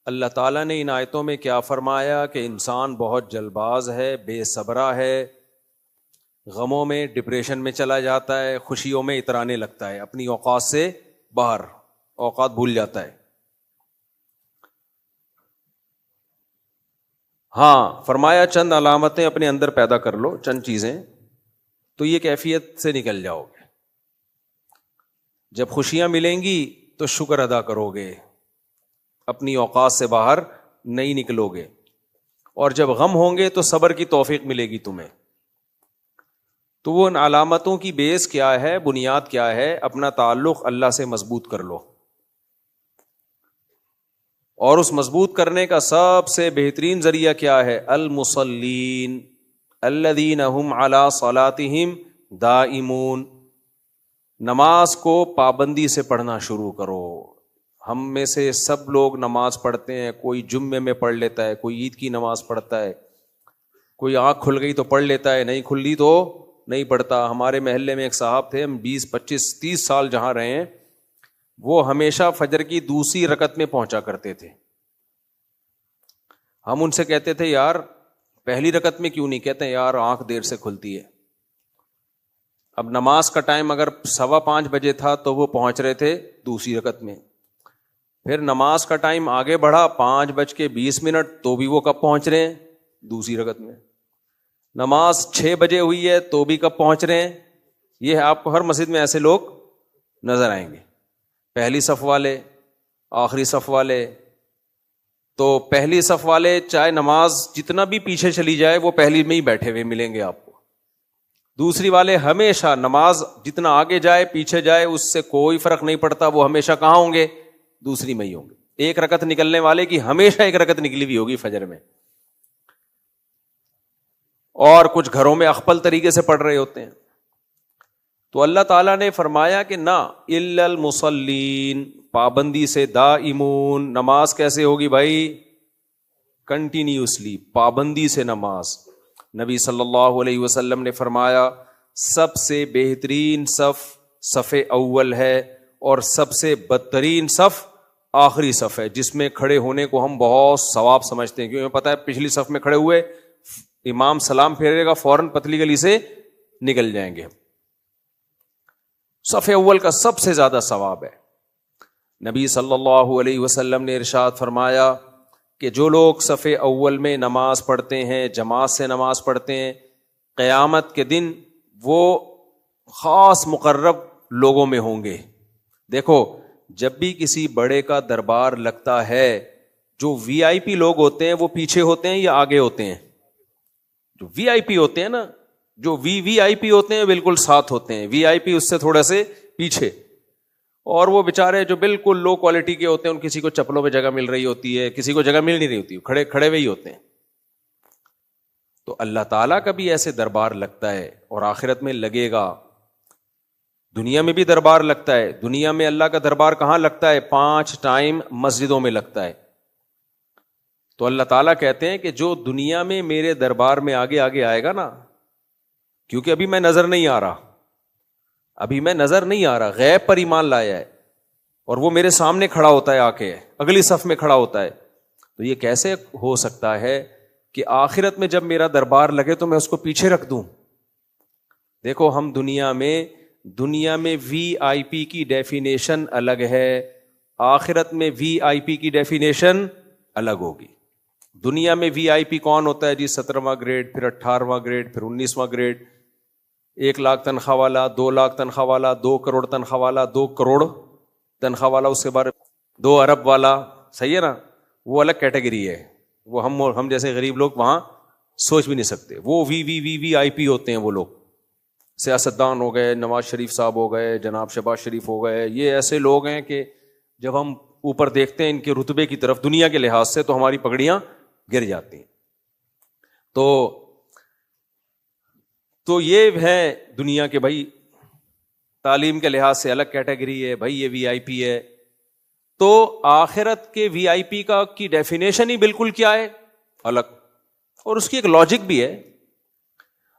اللہ تعالیٰ نے ان آیتوں میں کیا فرمایا کہ انسان بہت جلد باز ہے، بے صبرا ہے، غموں میں ڈپریشن میں چلا جاتا ہے، خوشیوں میں اترانے لگتا ہے، اپنی اوقات سے باہر اوقات بھول جاتا ہے۔ ہاں فرمایا چند علامتیں اپنے اندر پیدا کر لو، چند چیزیں، تو یہ کیفیت سے نکل جاؤ گے۔ جب خوشیاں ملیں گی تو شکر ادا کرو گے، اپنی اوقات سے باہر نہیں نکلو گے، اور جب غم ہوں گے تو صبر کی توفیق ملے گی تمہیں۔ تو وہ ان علامتوں کی بیس کیا ہے، بنیاد کیا ہے؟ اپنا تعلق اللہ سے مضبوط کر لو، اور اس مضبوط کرنے کا سب سے بہترین ذریعہ کیا ہے؟ المصلین الذین هم علی صلاتہم دائمون۔ نماز کو پابندی سے پڑھنا شروع کرو۔ ہم میں سے سب لوگ نماز پڑھتے ہیں، کوئی جمعے میں پڑھ لیتا ہے، کوئی عید کی نماز پڑھتا ہے، کوئی آنکھ کھل گئی تو پڑھ لیتا ہے، نہیں کھلی تو نہیں پڑھتا۔ ہمارے محلے میں ایک صاحب تھے، ہم 20 25 30 سال جہاں رہے ہیں، وہ ہمیشہ فجر کی دوسری رکعت میں پہنچا کرتے تھے۔ ہم ان سے کہتے تھے یار پہلی رکعت میں کیوں نہیں؟ کہتے ہیں یار آنکھ دیر سے کھلتی ہے۔ اب نماز کا ٹائم اگر 5:15 بجے تھا تو وہ پہنچ رہے تھے دوسری رکعت میں، پھر نماز کا ٹائم آگے بڑھا 5:20 تو بھی وہ کب پہنچ رہے ہیں؟ دوسری رکعت میں۔ نماز 6 بجے ہوئی ہے تو بھی کب پہنچ رہے ہیں؟ یہ آپ کو ہر مسجد میں ایسے لوگ نظر آئیں گے، پہلی صف والے، آخری صف والے۔ تو پہلی صف والے چاہے نماز جتنا بھی پیچھے چلی جائے وہ پہلی میں ہی بیٹھے ہوئے ملیں گے آپ کو۔ دوسری والے ہمیشہ نماز جتنا آگے جائے پیچھے جائے اس سے کوئی فرق نہیں پڑتا، وہ ہمیشہ کہاں ہوں گے؟ دوسری میں ہی ہوں گے۔ ایک رکعت نکلنے والے کی ہمیشہ ایک رکعت نکلی ہوئی ہوگی فجر میں، اور کچھ گھروں میں اخپل طریقے سے پڑھ رہے ہوتے ہیں۔ تو اللہ تعالیٰ نے فرمایا کہ نہ الا المصلین، پابندی سے دائمون۔ نماز کیسے ہوگی بھائی؟ کنٹینیوسلی، پابندی سے نماز۔ نبی صلی اللہ علیہ وسلم نے فرمایا سب سے بہترین صف صف اول ہے، اور سب سے بدترین صف آخری صف ہے، جس میں کھڑے ہونے کو ہم بہت ثواب سمجھتے ہیں، کیونکہ پتہ ہے پچھلی صف میں کھڑے ہوئے امام سلام پھیرے گا فوراً پتلی گلی سے نکل جائیں گے۔ صف اول کا سب سے زیادہ ثواب ہے۔ نبی صلی اللہ علیہ وسلم نے ارشاد فرمایا کہ جو لوگ صف اول میں نماز پڑھتے ہیں، جماعت سے نماز پڑھتے ہیں، قیامت کے دن وہ خاص مقرب لوگوں میں ہوں گے۔ دیکھو جب بھی کسی بڑے کا دربار لگتا ہے، جو وی آئی پی لوگ ہوتے ہیں وہ پیچھے ہوتے ہیں یا آگے ہوتے ہیں؟ جو وی آئی پی ہوتے ہیں نا، جو وی آئی پی ہوتے ہیں بالکل ساتھ ہوتے ہیں، وی آئی پی اس سے تھوڑا سے پیچھے، اور وہ بےچارے جو بالکل لو کوالٹی کے ہوتے ہیں، ان کسی کو چپلوں میں جگہ مل رہی ہوتی ہے، کسی کو جگہ مل نہیں رہی ہوتی، کھڑے کھڑے ہوئے ہی ہوتے ہیں۔ تو اللہ تعالیٰ کا بھی ایسے دربار لگتا ہے، اور آخرت میں لگے گا۔ دنیا میں بھی دربار لگتا ہے۔ دنیا میں اللہ کا دربار کہاں لگتا ہے؟ 5 ٹائم مسجدوں میں لگتا ہے۔ تو اللہ تعالیٰ کہتے ہیں کہ جو دنیا میں میرے دربار میں آگے آگے آئے گا نا، کیونکہ ابھی میں نظر نہیں آ رہا، غیب پر ایمان لایا ہے، اور وہ میرے سامنے کھڑا ہوتا ہے، آ کے اگلی صف میں کھڑا ہوتا ہے، تو یہ کیسے ہو سکتا ہے کہ آخرت میں جب میرا دربار لگے تو میں اس کو پیچھے رکھ دوں؟ دیکھو ہم دنیا میں وی آئی پی کی ڈیفینیشن الگ ہے، آخرت میں وی آئی پی کی ڈیفینیشن الگ ہوگی۔ دنیا میں وی آئی پی کون ہوتا ہے جی؟ 17واں گریڈ، پھر 18واں گریڈ، پھر 19واں گریڈ، 1 لاکھ تنخواہ والا، 2 لاکھ تنخواہ والا، 2 کروڑ تنخواہ والا، 2 کروڑ تنخواہ والا، اس کے بعد 2 ارب والا، صحیح ہے نا؟ وہ الگ کیٹیگری ہے، وہ ہم جیسے غریب لوگ وہاں سوچ بھی نہیں سکتے۔ وہ وی آئی پی ہوتے ہیں وہ لوگ، سیاستدان ہو گئے، نواز شریف صاحب ہو گئے، جناب شہباز شریف ہو گئے، یہ ایسے لوگ ہیں کہ جب ہم اوپر دیکھتے ہیں ان کے رتبے کی طرف دنیا کے لحاظ سے تو ہماری پگڑیاں گر جاتی ہیں۔ تو یہ ہے دنیا کے بھائی، تعلیم کے لحاظ سے الگ کیٹیگری ہے بھائی، یہ وی آئی پی ہے۔ تو آخرت کے وی آئی پی کی ڈیفینیشن ہی بالکل کیا ہے؟ الگ، اور اس کی ایک لاجک بھی ہے۔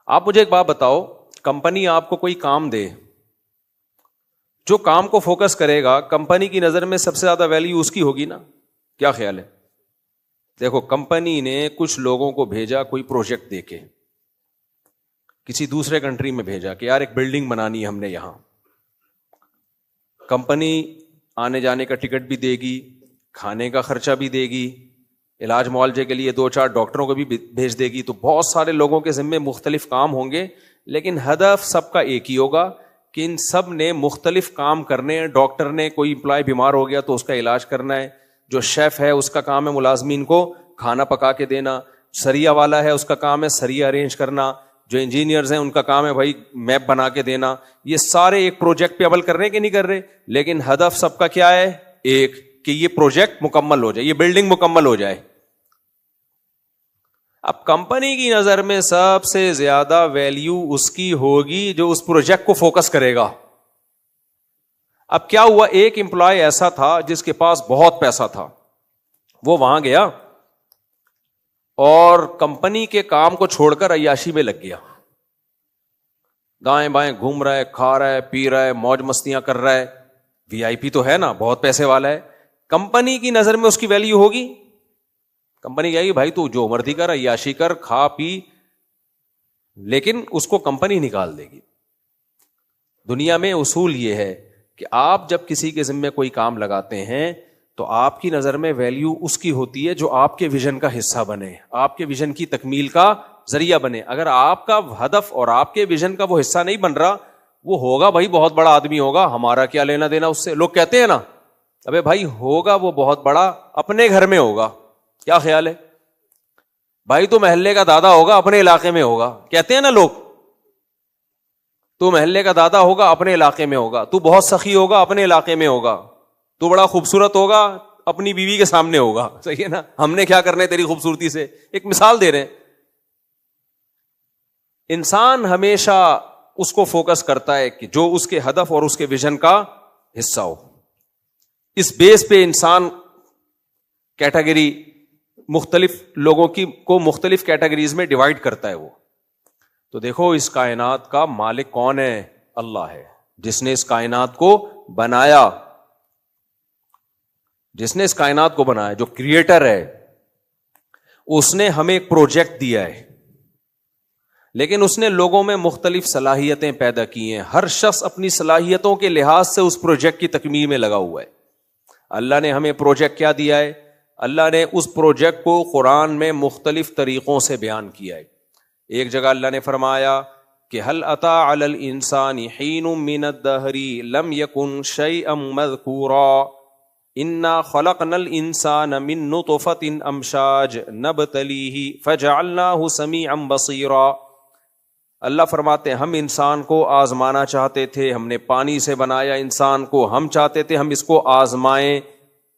آپ مجھے ایک بات بتاؤ، کمپنی آپ کو کوئی کام دے، جو کام کو فوکس کرے گا کمپنی کی نظر میں سب سے زیادہ ویلیو اس کی ہوگی نا؟ کیا خیال ہے؟ دیکھو کمپنی نے کچھ لوگوں کو بھیجا کوئی پروجیکٹ دے کے, کسی دوسرے کنٹری میں بھیجا کہ یار ایک بلڈنگ بنانی ہے ہم نے یہاں. کمپنی آنے جانے کا ٹکٹ بھی دے گی, کھانے کا خرچہ بھی دے گی, علاج معالجے کے لیے 2-4 ڈاکٹروں کو بھی بھیج دے گی. تو بہت سارے لوگوں کے ذمے مختلف کام ہوں گے, لیکن ہدف سب کا ایک ہی ہوگا کہ ان سب نے مختلف کام کرنے ہیں. ڈاکٹر نے کوئی امپلائی بیمار ہو گیا تو اس کا علاج کرنا ہے, جو شیف ہے اس کا کام ہے ملازمین کو کھانا پکا کے دینا, سریا والا ہے اس کا کام ہے سریا ارینج کرنا, جو انجینئرز ہیں ان کا کام ہے بھائی میپ بنا کے دینا. یہ سارے ایک پروجیکٹ پہ عمل کر رہے ہیں کہ نہیں کر رہے, لیکن ہدف سب کا کیا ہے, ایک, کہ یہ پروجیکٹ مکمل ہو جائے, یہ بلڈنگ مکمل ہو جائے. اب کمپنی کی نظر میں سب سے زیادہ ویلیو اس کی ہوگی جو اس پروجیکٹ کو فوکس کرے گا. اب کیا ہوا, ایک امپلائی ایسا تھا جس کے پاس بہت پیسہ تھا, وہ وہاں گیا اور کمپنی کے کام کو چھوڑ کر عیاشی میں لگ گیا. دائیں بائیں گھوم رہا ہے, کھا رہا ہے, پی رہا ہے, موج مستیاں کر رہا ہے, وی آئی پی تو ہے نا, بہت پیسے والا ہے. کمپنی کی نظر میں اس کی ویلیو ہوگی. کمپنی کہے گی بھائی تو جو مرضی کر, عیاشی کر, کھا پی, لیکن اس کو کمپنی نکال دے گی. دنیا میں اصول یہ ہے کہ آپ جب کسی کے ذمے کوئی کام لگاتے ہیں تو آپ کی نظر میں ویلیو اس کی ہوتی ہے جو آپ کے ویژن کا حصہ بنے, آپ کے ویژن کی تکمیل کا ذریعہ بنے. اگر آپ کا ہدف اور آپ کے ویژن کا وہ حصہ نہیں بن رہا, وہ ہوگا بھائی بہت بڑا آدمی ہوگا, ہمارا کیا لینا دینا اس سے. لوگ کہتے ہیں نا, ابے بھائی ہوگا وہ بہت بڑا, اپنے گھر میں ہوگا, کیا خیال ہے بھائی, تو محلے کا دادا ہوگا, اپنے علاقے میں ہوگا. کہتے ہیں نا لوگ, تو محلے کا دادا ہوگا, اپنے علاقے میں ہوگا. تو بہت سخی ہوگا, اپنے علاقے میں ہوگا. تو بڑا خوبصورت ہوگا, اپنی بیوی کے سامنے ہوگا. صحیح ہے نا, ہم نے کیا کرنا ہے تیری خوبصورتی سے. ایک مثال دے رہے ہیں. انسان ہمیشہ اس کو فوکس کرتا ہے کہ جو اس کے ہدف اور اس کے ویژن کا حصہ ہو. اس بیس پہ انسان کیٹیگری مختلف لوگوں کی کو مختلف کیٹیگریز میں ڈیوائڈ کرتا ہے. وہ تو دیکھو اس کائنات کا مالک کون ہے, اللہ ہے, جس نے اس کائنات کو بنایا, جس نے اس کائنات کو بنایا, جو کریٹر ہے. اس نے ہمیں ایک پروجیکٹ دیا ہے, لیکن اس نے لوگوں میں مختلف صلاحیتیں پیدا کی ہیں. ہر شخص اپنی صلاحیتوں کے لحاظ سے اس پروجیکٹ کی تکمیل میں لگا ہوا ہے. اللہ نے ہمیں پروجیکٹ کیا دیا ہے, اللہ نے اس پروجیکٹ کو قرآن میں مختلف طریقوں سے بیان کیا ہے. ایک جگہ اللہ نے فرمایا کہ هل اتى على الانسان حين من الدهر لم يكن شيئا مذكورا انا خلقنا الانسان من نطفة امشاج نبتليه فجعلناه سميعا بصيرا. اللہ فرماتے ہیں ہم انسان کو آزمانا چاہتے تھے, ہم نے پانی سے بنایا انسان کو, ہم چاہتے تھے ہم اس کو آزمائیں,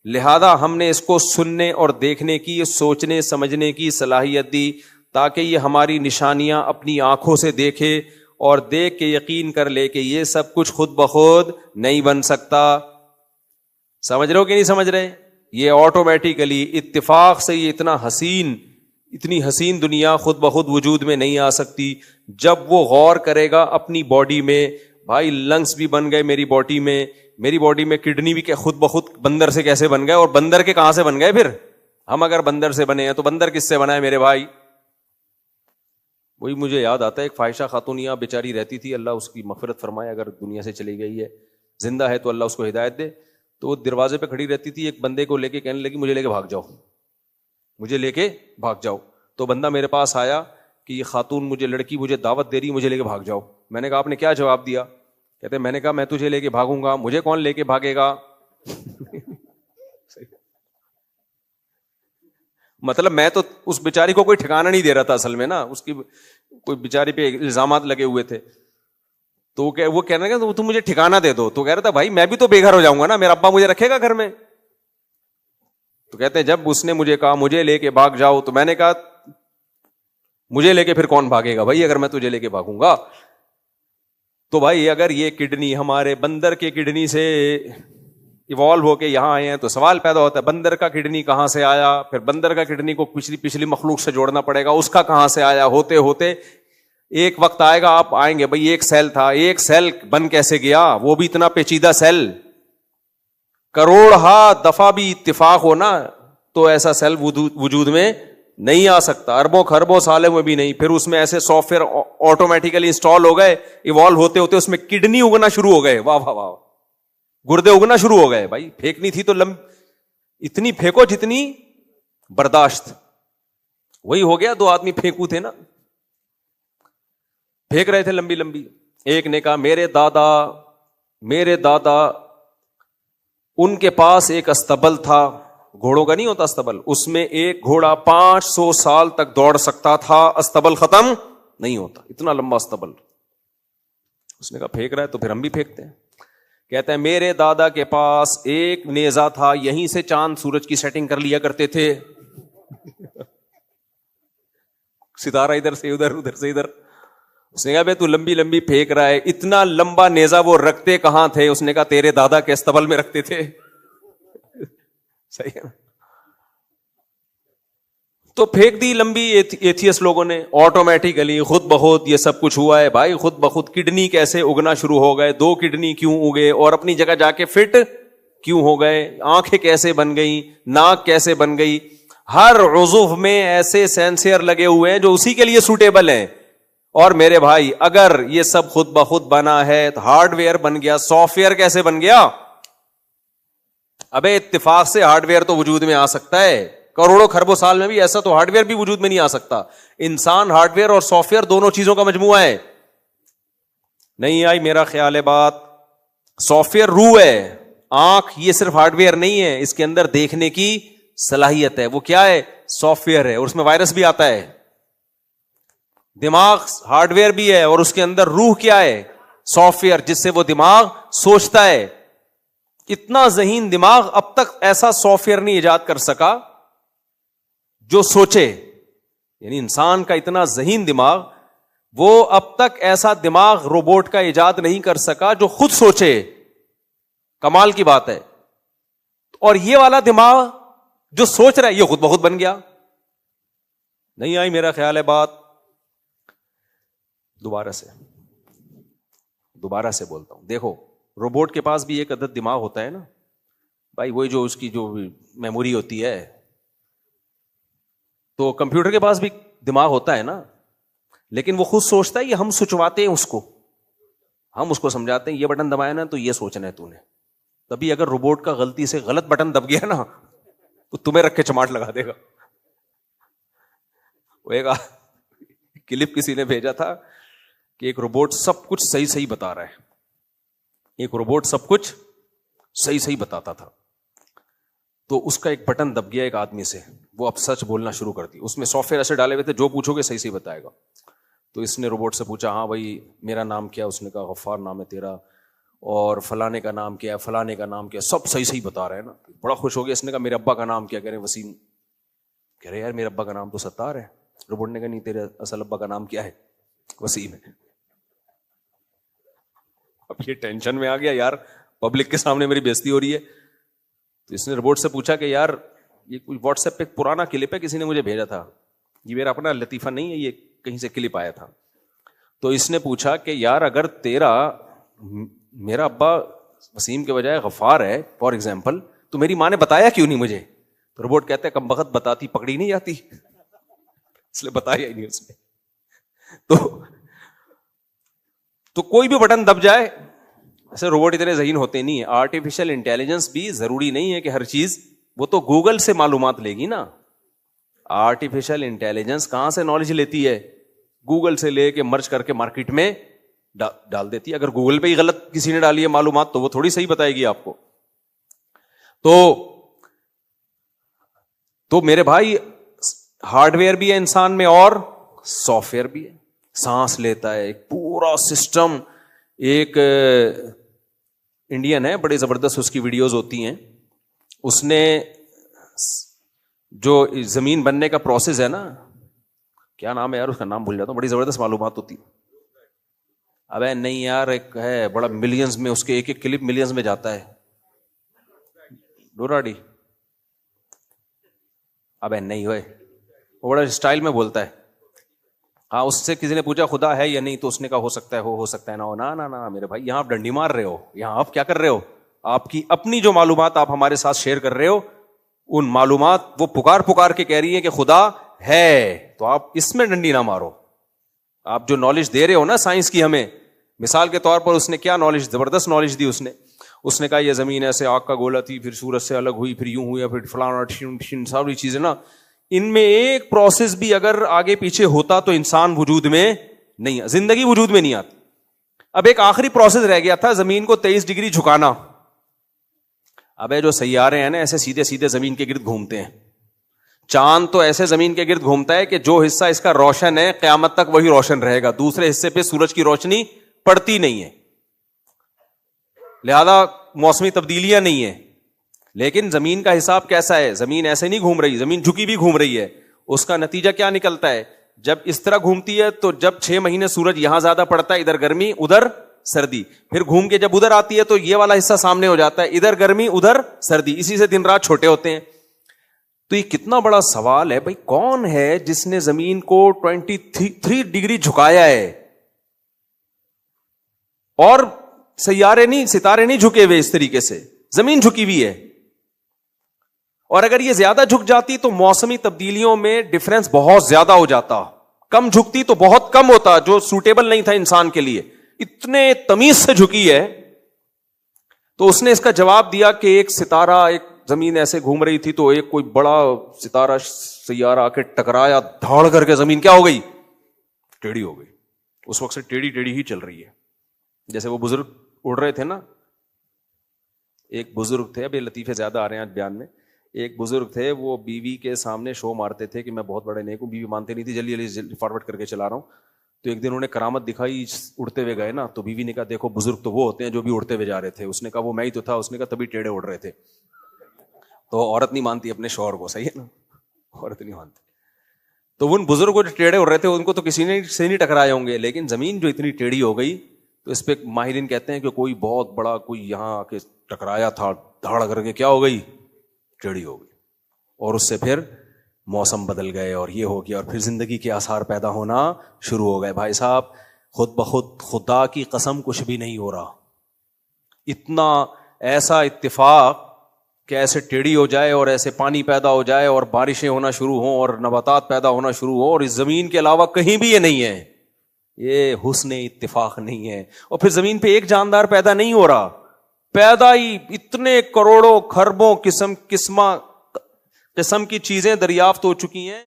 لہذا ہم نے اس کو سننے اور دیکھنے کی, سوچنے سمجھنے کی صلاحیت دی تاکہ یہ ہماری نشانیاں اپنی آنکھوں سے دیکھے اور دیکھ کے یقین کر لے کہ یہ سب کچھ خود بخود نہیں بن سکتا. سمجھ رہے ہو کہ نہیں سمجھ رہے؟ یہ آٹومیٹیکلی اتفاق سے یہ اتنی حسین دنیا خود بخود وجود میں نہیں آ سکتی. جب وہ غور کرے گا اپنی باڈی میں, بھائی لنگس بھی بن گئے میری باڈی میں کڈنی بھی خود بخود بندر سے کیسے بن گئے, اور بندر کے کہاں سے بن گئے پھر؟ ہم اگر بندر سے بنے ہیں تو بندر کس سے بنا ہے میرے بھائی؟ وہی مجھے یاد آتا ہے ایک فاحشہ خاتون یہاں بیچاری رہتی تھی, اللہ اس کی مغفرت فرمائے, اگر دنیا سے چلی گئی ہے, زندہ ہے تو اللہ اس کو ہدایت دے. تو وہ دروازے پہ کھڑی رہتی تھی, ایک بندے کو لے کے کہنے لگی مجھے لے کے بھاگ جاؤ. تو بندہ میرے پاس آیا کہ یہ خاتون لڑکی مجھے دعوت دے رہی, مجھے لے کے بھاگ جاؤ. میں نے کہا آپ نے کیا جواب دیا؟ کہتے میں نے کہا میں تجھے لے کے بھاگوں گا, مجھے کون لے کے بھاگے گا؟ مطلب میں تو اس بیچاری کو کوئی ٹھکانہ نہیں دے رہا تھا اصل میں نا, اس کی کوئی بیچاری پہ الزامات لگے ہوئے تھے. تو وہ کہنے لگا تم مجھے ٹھکانہ دے دو. تو کہہ رہا تھا بھائی میں بھی تو بے گھر ہو جاؤں گا نا, میرا ابا مجھے رکھے گا گھر میں. تو کہتے ہیں جب اس نے مجھے کہا مجھے لے کے بھاگ جاؤ, تو میں نے کہا مجھے لے کے پھر کون بھاگے گا بھائی, اگر میں تجھے لے کے بھاگوں گا. تو بھائی اگر یہ کڈنی ہمارے بندر کے کڈنی سے ایوالو ہو کے یہاں آئے ہیں تو سوال پیدا ہوتا ہے بندر کا کڈنی کہاں سے آیا, پھر بندر کا کڈنی کو پچھلی مخلوق سے جوڑنا پڑے گا, اس کا کہاں سے آیا, ہوتے ہوتے ایک وقت آئے گا آپ آئیں گے بھائی ایک سیل تھا, ایک سیل بن کیسے گیا, وہ بھی اتنا پیچیدہ سیل, کروڑ ہا دفعہ بھی اتفاق ہو نا, تو ایسا سیل وجود میں نہیں آ سکتا, اربوں خربوں سالوں میں بھی نہیں. پھر اس میں ایسے سافٹ ویئر آٹومیٹیکلی انسٹال ہو گئے, ایوالو ہوتے ہوتے اس میں کڈنی اگنا شروع ہو گئے, واہ واہ واہ, گردے اگنا شروع ہو گئے. بھائی پھینکنی تھی تو اتنی پھینکو جتنی برداشت. وہی ہو گیا, 2 آدمی پھینکو تھے نا, پھینک رہے تھے لمبی لمبی. ایک نے کہا میرے دادا ان کے پاس ایک استبل تھا, گھوڑوں کا نہیں ہوتا استبل, اس میں ایک گھوڑا 500 سال تک دوڑ سکتا تھا, استبل ختم نہیں ہوتا, اتنا لمبا استبل. اس نے کہا پھینک رہا ہے تو پھر ہم بھی پھینکتے ہیں. کہتے ہیں میرے دادا کے پاس ایک نیزہ تھا, یہیں سے چاند سورج کی سیٹنگ کر لیا کرتے تھے, ستارہ ادھر سے ادھر, ادھر سے ادھر. اس نے کہا بھائی تو لمبی لمبی پھینک رہا ہے, اتنا لمبا نیزہ وہ رکھتے کہاں تھے؟ اس نے کہا تیرے دادا کے استبل میں رکھتے تھے. صحیح ہے نا. تو پھینک دی لمبی ایتھیس لوگوں نے, آٹومیٹیکلی خود بخود یہ سب کچھ ہوا ہے. بھائی خود بخود کڈنی کیسے اگنا شروع ہو گئے, 2 کڈنی کیوں اگے اور اپنی جگہ جا کے فٹ کیوں ہو گئے, آنکھیں کیسے بن گئی, ناک کیسے بن گئی. ہر عضو میں ایسے سینسر لگے ہوئے ہیں جو اسی کے لیے سوٹیبل ہیں. اور میرے بھائی اگر یہ سب خود بخود بنا ہے تو ہارڈ ویئر بن گیا, سافٹ ویئر کیسے بن گیا؟ ابے اتفاق سے ہارڈ ویئر تو وجود میں آ سکتا ہے, کروڑوں خربوں سال میں بھی ایسا تو ہارڈ ویئر بھی وجود میں نہیں آ سکتا. انسان ہارڈ ویئر اور سافٹ ویئر دونوں چیزوں کا مجموعہ ہے. نہیں آئی میرا خیال ہے بات. سافٹ ویئر روح ہے, آنکھ یہ صرف ہارڈ ویئر نہیں ہے, اس کے اندر دیکھنے کی صلاحیت ہے. وہ کیا ہے؟ سافٹ ویئر ہے, اور اس میں وائرس بھی آتا ہے. دماغ ہارڈ ویئر بھی ہے, اور اس کے اندر روح کیا ہے؟ سافٹ ویئر, جس سے وہ دماغ سوچتا ہے. اتنا ذہین دماغ اب تک ایسا سافٹ ویئر نہیں ایجاد کر سکا جو سوچے. یعنی انسان کا اتنا ذہین دماغ, وہ اب تک ایسا دماغ روبوٹ کا ایجاد نہیں کر سکا جو خود سوچے. کمال کی بات ہے. اور یہ والا دماغ جو سوچ رہا ہے یہ خود بخود بن گیا. نہیں آئی میرا خیال ہے بات. دوبارہ سے بولتا ہوں, دیکھو روبوٹ کے پاس بھی ایک عدد دماغ ہوتا ہے نا بھائی, وہی جو اس کی جو میموری ہوتی ہے. تو کمپیوٹر کے پاس بھی دماغ ہوتا ہے نا, لیکن وہ خود سوچتا ہے یا ہم سوچواتے ہیں اس کو, ہم اس کو سمجھاتے ہیں یہ بٹن دبایا نا تو یہ سوچنا ہے تو نے. تبھی اگر روبوٹ کا غلطی سے غلط بٹن دب گیا نا تو تمہیں رکھ کے چماٹ لگا دے گا. وہ ایک کلپ کسی نے بھیجا تھا کہ ایک روبوٹ سب کچھ صحیح بتا رہا ہے, ایک روبوٹ سب کچھ صحیح بتاتا تھا, تو اس کا ایک بٹن دب گیا ایک آدمی سے, وہ اب سچ بولنا شروع کر دی. اس میں سافٹ ویئر ایسے ڈالے ہوئے تھے جو پوچھو گے صحیح بتائے گا. تو اس نے روبوٹ سے پوچھا ہاں بھائی میرا نام کیا؟ اس نے کہا غفار نام ہے تیرا, اور فلانے کا نام کیا ہے, فلانے کا نام کیا ہے, سب صحیح بتا رہے ہیں نا. بڑا خوش ہو گیا. اس نے کہا میرے ابا کا نام کیا؟ کہہ رہے وسیم. کہہ رہے یار میرے ابا کا نام تو ستار ہے. روبوٹ نے کہا نہیں, تیرے اصل ابا کا نام کیا ہے؟ وسیم ہے. اب یہ ٹینشن میں آ گیا, یار پبلک کے سامنے میری بےزتی ہو رہی ہے. تو اس نے روبوٹ سے پوچھا کہ یار یہ کوئی واٹس ایپ پہ پرانا کلپ ہے, کسی نے مجھے بھیجا تھا, یہ میرا اپنا لطیفہ نہیں ہے, یہ کہیں سے کلپ آیا تھا. تو اس نے پوچھا کہ یار اگر میرا ابا وسیم کے بجائے غفار ہے فار ایگزامپل, تو میری ماں نے بتایا کیوں نہیں مجھے؟ تو روبوٹ کہتا ہے کم بخت بتاتی پکڑی نہیں جاتی, اس لیے بتایا ہی نہیں اس نے. تو کوئی بھی بٹن دب جائے. ایسے روبوٹ اتنے ذہین ہوتے نہیں ہیں. آرٹیفیشل انٹیلیجنس بھی ضروری نہیں ہے کہ ہر چیز, وہ تو گوگل سے معلومات لے گی نا. آرٹیفیشل انٹیلیجنس کہاں سے نالج لیتی ہے؟ گوگل سے لے کے مرج کر کے مارکیٹ میں ڈال دیتی ہے. اگر گوگل پہ ہی غلط کسی نے ڈالی ہے معلومات تو وہ تھوڑی صحیح بتائے گی آپ کو. تو میرے بھائی ہارڈ ویئر بھی ہے انسان میں اور سافٹ ویئر بھی ہے. سانس لیتا ہے, ایک پورا سسٹم. ایک انڈین ہے, بڑے زبردست اس کی ویڈیوز ہوتی ہیں. اس نے جو زمین بننے کا پروسیس ہے نا, کیا نام ہے یار اس کا, نام بھول جاتا ہوں, بڑی زبردست معلومات ہوتی. ابے نہیں یار, ایک ہے بڑا ملینز میں, اس کے ایک ایک کلپ ملینز میں جاتا ہے. ڈوراڈی, ابے نہیں ہوئے, وہ بڑا اسٹائل میں بولتا ہے. ہاں اس سے کسی نے پوچھا خدا ہے یا نہیں, تو اس نے کہا ہو سکتا ہے, ہو سکتا ہے نا میرے بھائی, یہاں آپ ڈنڈی مار رہے ہو, یہاں آپ کیا کر رہے ہو؟ آپ کی اپنی جو معلومات آپ ہمارے ساتھ شیئر کر رہے ہو ان معلومات وہ پکار پکار کے کہہ رہی ہیں کہ خدا ہے، تو آپ اس میں ڈنڈی نہ مارو. آپ جو نالج دے رہے ہو نا سائنس کی ہمیں، مثال کے طور پر اس نے کیا نالج، زبردست نالج دی. اس نے کہا یہ زمین ایسے آگ کا گولا تھی، پھر سورج سے الگ ہوئی، پھر یوں ہوئی، پھر فلانا ساری چیزیں نا، ان میں ایک پروسیس بھی اگر آگے پیچھے ہوتا تو انسان وجود میں نہیں، زندگی وجود میں نہیں آتی. اب ایک آخری پروسیس رہ گیا تھا، زمین کو 23 ڈگری جھکانا. اب جو سیارے ہیں نا ایسے سیدھے سیدھے زمین کے گرد گھومتے ہیں. چاند تو ایسے زمین کے گرد گھومتا ہے کہ جو حصہ اس کا روشن ہے قیامت تک وہی روشن رہے گا، دوسرے حصے پہ سورج کی روشنی پڑتی نہیں ہے، لہذا موسمی تبدیلیاں نہیں ہیں. لیکن زمین کا حساب کیسا ہے؟ زمین ایسے نہیں گھوم رہی، زمین جھکی بھی گھوم رہی ہے. اس کا نتیجہ کیا نکلتا ہے؟ جب اس طرح گھومتی ہے تو جب 6 مہینے سورج یہاں زیادہ پڑتا ہے، ادھر گرمی ادھر سردی، پھر گھوم کے جب ادھر آتی ہے تو یہ والا حصہ سامنے ہو جاتا ہے، ادھر گرمی ادھر سردی، اسی سے دن رات چھوٹے ہوتے ہیں. تو یہ کتنا بڑا سوال ہے بھائی، کون ہے جس نے زمین کو 23 ڈگری جھکایا ہے؟ اور سیارے نہیں، ستارے نہیں جھکے ہوئے اس طریقے سے، زمین جھکی ہوئی ہے. اور اگر یہ زیادہ جھک جاتی تو موسمی تبدیلیوں میں ڈفرنس بہت زیادہ ہو جاتا، کم جھکتی تو بہت کم ہوتا، جو سوٹیبل نہیں تھا انسان کے لیے. اتنے تمیز سے جھکی ہے. تو اس نے اس کا جواب دیا کہ ایک ستارہ، ایک زمین ایسے گھوم رہی تھی تو ایک کوئی بڑا ستارہ سیارہ آ کے ٹکرایا، دھاڑ کر کے زمین کیا ہو گئی؟ ٹیڑھی ہو گئی. اس وقت سے ٹیڑھی ٹیڑھی ہی چل رہی ہے. جیسے وہ بزرگ اڑ رہے تھے نا، ایک بزرگ تھے، ابھی لطیفے زیادہ آ رہے ہیں آج بیان میں. ایک بزرگ تھے، وہ بیوی کے سامنے شو مارتے تھے کہ میں بہت بڑے نیک ہوں. بیوی مانتے نہیں تھی، جلدی جلدی فارورڈ کر کے چلا رہا ہوں. تو ایک دن انہوں نے کرامت دکھائی، اڑتے ہوئے گئے نا، تو بیوی نے کہا دیکھو بزرگ تو وہ ہوتے ہیں جو بھی اڑتے ہوئے جا رہے تھے. اس نے کہا وہ میں ہی تو تھا. اس نے کہا تبھی ٹیڑھے اڑ رہے تھے. تو عورت نہیں مانتی اپنے شوہر کو، صحیح ہے نا، عورت نہیں مانتی. تو ان بزرگوں جو ٹیڑھے اڑ رہے تھے ان کو تو کسی نے سے نہیں ٹکرائے ہوں گے، لیکن زمین جو اتنی ٹیڑھی ہو گئی تو اس پہ ماہرین کہتے ہیں کہ کوئی بہت بڑا کوئی یہاں آ کے ٹکرایا تھا، دھاڑ کر کے کیا ہو گئی؟ ٹیڑھی ہو گئی. اور اس سے پھر موسم بدل گئے اور یہ ہو گیا، اور پھر زندگی کے آثار پیدا ہونا شروع ہو گئے. بھائی صاحب، خود بخود خدا کی قسم کچھ بھی نہیں ہو رہا. اتنا ایسا اتفاق کہ ایسے ٹیڑھی ہو جائے اور ایسے پانی پیدا ہو جائے اور بارشیں ہونا شروع ہوں اور نباتات پیدا ہونا شروع ہوں، اور اس زمین کے علاوہ کہیں بھی یہ نہیں ہے. یہ حسن اتفاق نہیں ہے. اور پھر زمین پہ ایک جاندار پیدا نہیں ہو رہا، پیدا ہی اتنے کروڑوں خربوں قسم کی چیزیں دریافت ہو چکی ہیں.